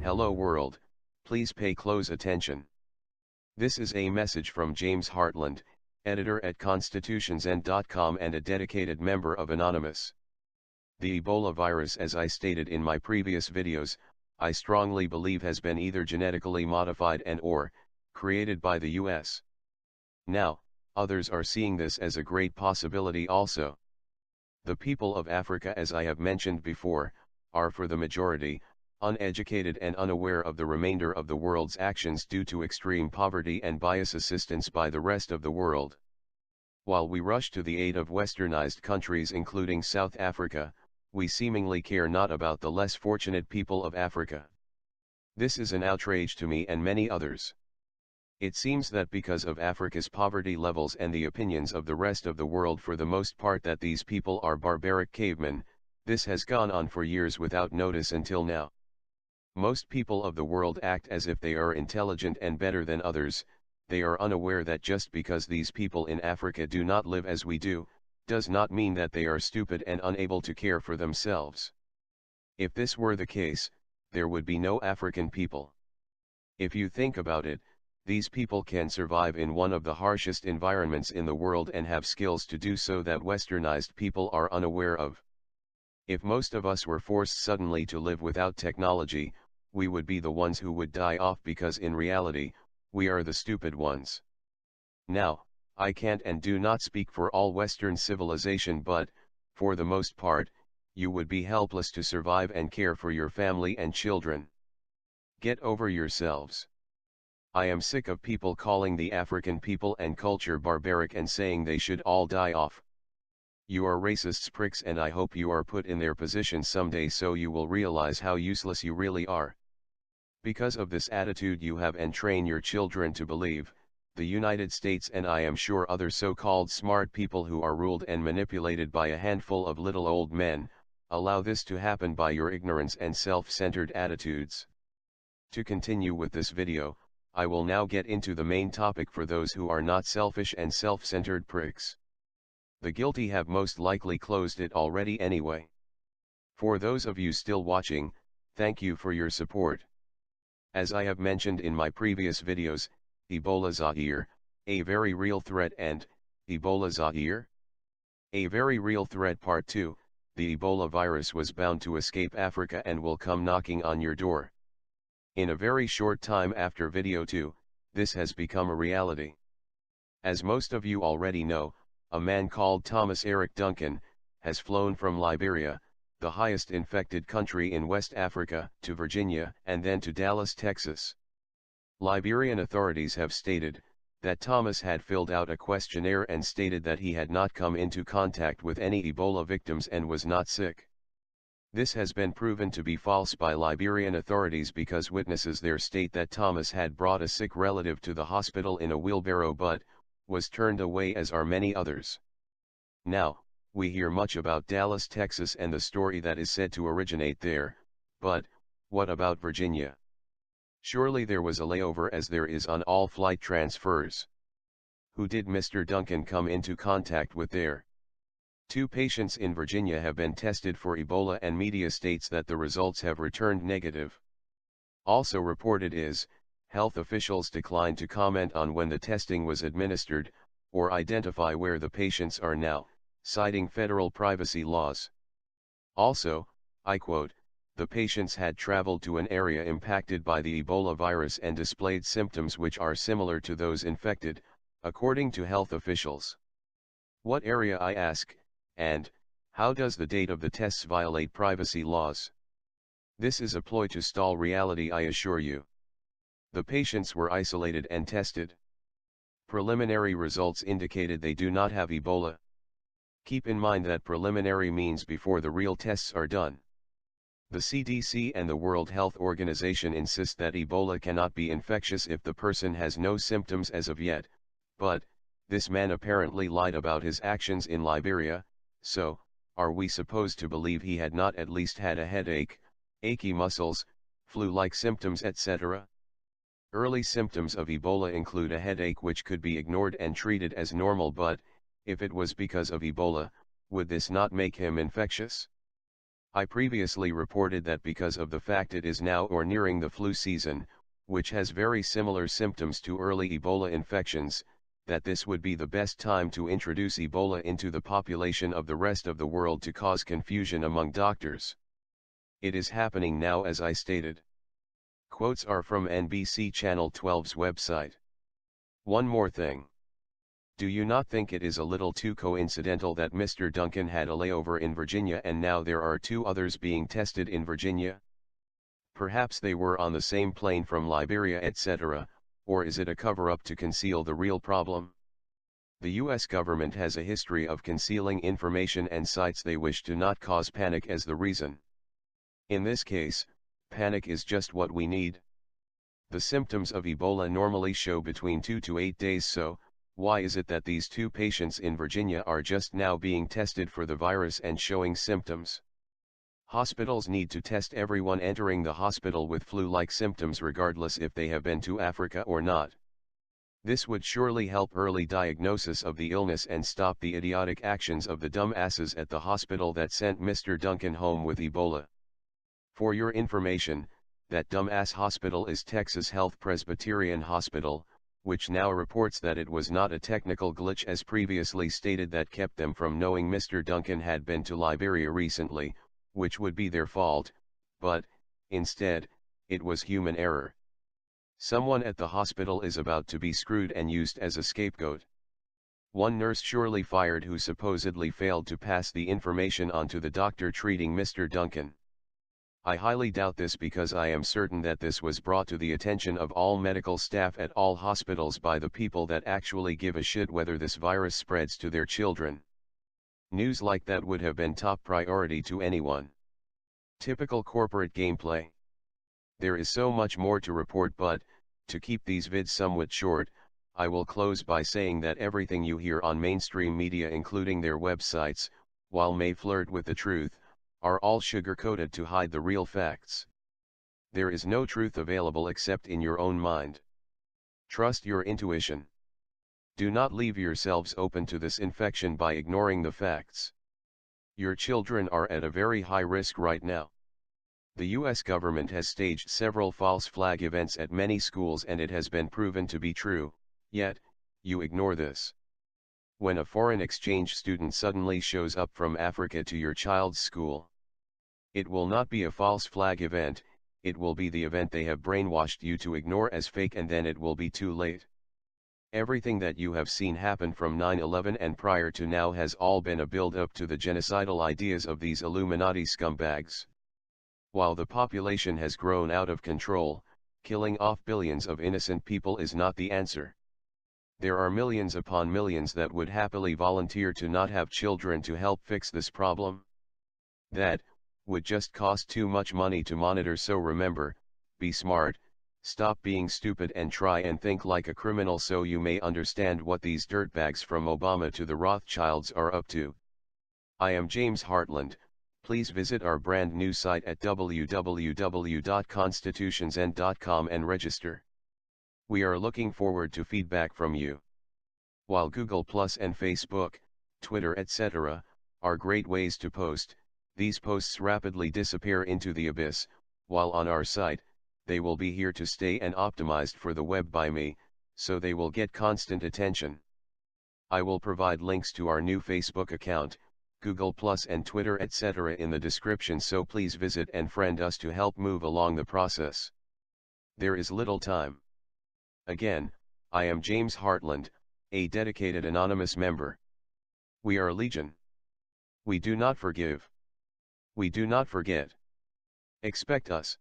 Hello world, please pay close attention. This is a message from James Hartland, editor at constitutionsend.com and a dedicated member of Anonymous. The Ebola virus, as I stated in my previous videos, I strongly believe has been either genetically modified and or created by the US. Now, others are seeing this as a great possibility also. The people of Africa, as I have mentioned before, are for the majority, uneducated and unaware of the remainder of the world's actions due to extreme poverty and bias assistance by the rest of the world. While we rush to the aid of westernized countries including South Africa, we seemingly care not about the less fortunate people of Africa. This is an outrage to me and many others. It seems that because of Africa's poverty levels and the opinions of the rest of the world for the most part that these people are barbaric cavemen, this has gone on for years without notice until now. Most people of the world act as if they are intelligent and better than others. They are unaware that just because these people in Africa do not live as we do, does not mean that they are stupid and unable to care for themselves. If this were the case, there would be no African people. If you think about it, these people can survive in one of the harshest environments in the world and have skills to do so that westernized people are unaware of. If most of us were forced suddenly to live without technology, we would be the ones who would die off because in reality, we are the stupid ones. Now, I can't and do not speak for all Western civilization, but, for the most part, you would be helpless to survive and care for your family and children. Get over yourselves. I am sick of people calling the African people and culture barbaric and saying they should all die off. You are racists, pricks, and I hope you are put in their position someday so you will realize how useless you really are. Because of this attitude you have and train your children to believe, the United States and I am sure other so-called smart people who are ruled and manipulated by a handful of little old men, allow this to happen by your ignorance and self-centered attitudes. To continue with this video, I will now get into the main topic for those who are not selfish and self-centered pricks. The guilty have most likely closed it already anyway. For those of you still watching, thank you for your support. As I have mentioned in my previous videos, Ebola Zaire, a very real threat, and Ebola Zaire, a very real threat Part 2, the Ebola virus was bound to escape Africa and will come knocking on your door. In a very short time after video 2, this has become a reality. As most of you already know, a man called Thomas Eric Duncan has flown from Liberia, the highest infected country in West Africa, to Virginia and then to Dallas, Texas. Liberian authorities have stated that Thomas had filled out a questionnaire and stated that he had not come into contact with any Ebola victims and was not sick. This has been proven to be false by Liberian authorities because witnesses there state that Thomas had brought a sick relative to the hospital in a wheelbarrow but was turned away, as are many others. Now, we hear much about Dallas, Texas and the story that is said to originate there, but what about Virginia? Surely there was a layover as there is on all flight transfers. Who did Mr. Duncan come into contact with there? 2 patients in Virginia have been tested for Ebola and media states that the results have returned negative. Also reported is, health officials declined to comment on when the testing was administered, or identify where the patients are now, citing federal privacy laws. Also, I quote, the patients had traveled to an area impacted by the Ebola virus and displayed symptoms which are similar to those infected, according to health officials. What area, I ask, and how does the date of the tests violate privacy laws? This is a ploy to stall reality, I assure you. The patients were isolated and tested. Preliminary results indicated they do not have Ebola. Keep in mind that preliminary means before the real tests are done. The CDC and the World Health Organization insist that Ebola cannot be infectious if the person has no symptoms as of yet, but this man apparently lied about his actions in Liberia, so are we supposed to believe he had not at least had a headache, achy muscles, flu-like symptoms, etc.? Early symptoms of Ebola include a headache which could be ignored and treated as normal, but if it was because of Ebola, would this not make him infectious? I previously reported that because of the fact it is now or nearing the flu season, which has very similar symptoms to early Ebola infections, that this would be the best time to introduce Ebola into the population of the rest of the world to cause confusion among doctors. It is happening now, as I stated. Quotes are from NBC Channel 12's website. One more thing. Do you not think it is a little too coincidental that Mr. Duncan had a layover in Virginia and now there are two others being tested in Virginia? Perhaps they were on the same plane from Liberia, etc., or is it a cover-up to conceal the real problem? The US government has a history of concealing information and cites they wish to not cause panic as the reason. In this case, panic is just what we need. The symptoms of Ebola normally show between 2 to 8 days, so why is it that these two patients in Virginia are just now being tested for the virus and showing symptoms? Hospitals need to test everyone entering the hospital with flu-like symptoms regardless if they have been to Africa or not. This would surely help early diagnosis of the illness and stop the idiotic actions of the dumbasses at the hospital that sent Mr. Duncan home with Ebola. For your information, that dumbass hospital is Texas Health Presbyterian Hospital, which now reports that it was not a technical glitch as previously stated that kept them from knowing Mr. Duncan had been to Liberia recently, which would be their fault, but, instead, it was human error. Someone at the hospital is about to be screwed and used as a scapegoat. One nurse surely fired who supposedly failed to pass the information on to the doctor treating Mr. Duncan. I highly doubt this because I am certain that this was brought to the attention of all medical staff at all hospitals by the people that actually give a shit whether this virus spreads to their children. News like that would have been top priority to anyone. Typical corporate gameplay. There is so much more to report, but, to keep these vids somewhat short, I will close by saying that everything you hear on mainstream media including their websites, while may flirt with the truth, are all sugar-coated to hide the real facts. There is no truth available except in your own mind. Trust your intuition. Do not leave yourselves open to this infection by ignoring the facts. Your children are at a very high risk right now. The US government has staged several false flag events at many schools and it has been proven to be true, yet, you ignore this. When a foreign exchange student suddenly shows up from Africa to your child's school, it will not be a false flag event, it will be the event they have brainwashed you to ignore as fake, and then it will be too late. Everything that you have seen happen from 9/11 and prior to now has all been a build-up to the genocidal ideas of these Illuminati scumbags. While the population has grown out of control, killing off billions of innocent people is not the answer. There are millions upon millions that would happily volunteer to not have children to help fix this problem. That would just cost too much money to monitor, so remember, be smart, stop being stupid and try and think like a criminal so you may understand what these dirtbags from Obama to the Rothschilds are up to. I am James Hartland. Please visit our brand new site at www.constitutionsend.com and register. We are looking forward to feedback from you. While Google Plus and Facebook, Twitter, etc., are great ways to post, these posts rapidly disappear into the abyss, while on our site, they will be here to stay and optimized for the web by me, so they will get constant attention. I will provide links to our new Facebook account, Google Plus and Twitter, etc. in the description, so please visit and friend us to help move along the process. There is little time. Again, I am James Hartland, a dedicated anonymous member. We are Legion. We do not forgive. We do not forget. Expect us.